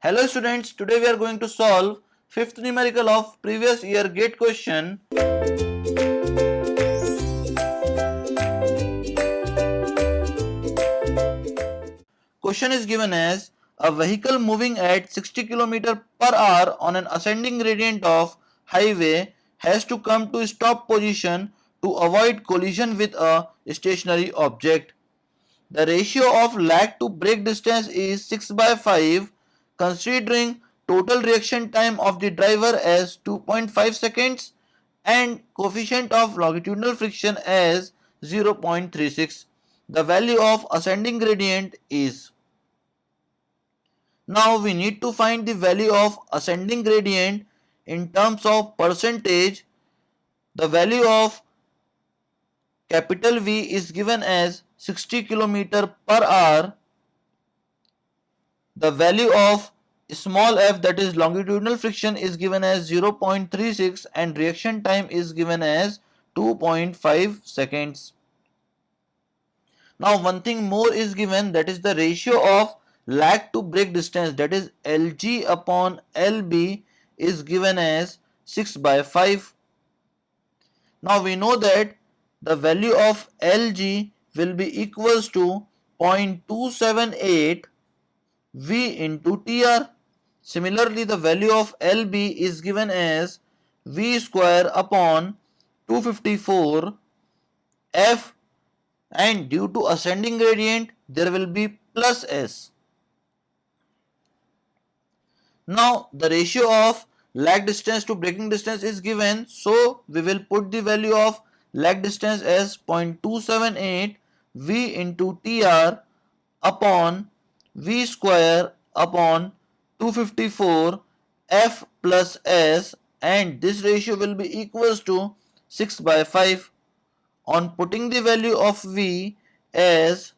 Hello students, today we are going to solve 5th numerical of previous year GATE question. Question is given as a vehicle moving at 60 km per hour on an ascending gradient of highway has to come to stop position to avoid collision with a stationary object. The ratio of lag to brake distance is 6/5. Considering total reaction time of the driver as 2.5 seconds and coefficient of longitudinal friction as 0.36. The value of ascending gradient is. Now we need to find the value of ascending gradient in terms of percentage. The value of capital V is given as 60 km per hour. The value of small f, that is longitudinal friction, is given as 0.36 and reaction time is given as 2.5 seconds. Now one thing more is given, that is the ratio of lag to brake distance, that is Lg upon Lb, is given as 6/5. Now we know that the value of Lg will be equals to 0.278 V into Tr. Similarly, the value of Lb is given as V square upon 254 F, and due to ascending gradient there will be plus S. Now the ratio of lag distance to braking distance is given, so we will put the value of lag distance as 0.278 V into Tr upon V square upon 254 F plus S, and this ratio will be equals to 6/5. On putting the value of V as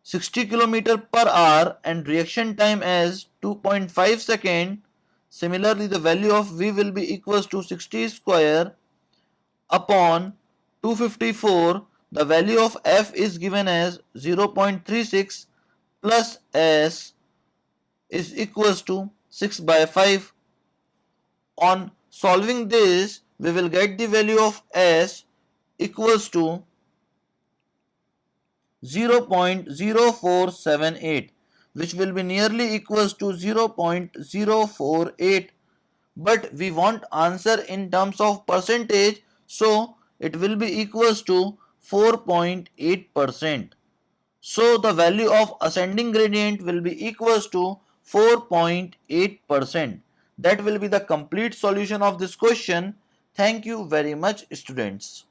60 km per hour and reaction time as 2.5 second, similarly the value of V will be equals to 60 square upon 254. The value of F is given as 0.36 plus S is equals to 6/5. On solving this, we will get the value of S equals to 0.0478, which will be nearly equals to 0.048, but we want answer in terms of percentage, so it will be equals to 4.8%. So the value of ascending gradient will be equals to 4.8%. That will be the complete solution of this question. Thank you very much, students.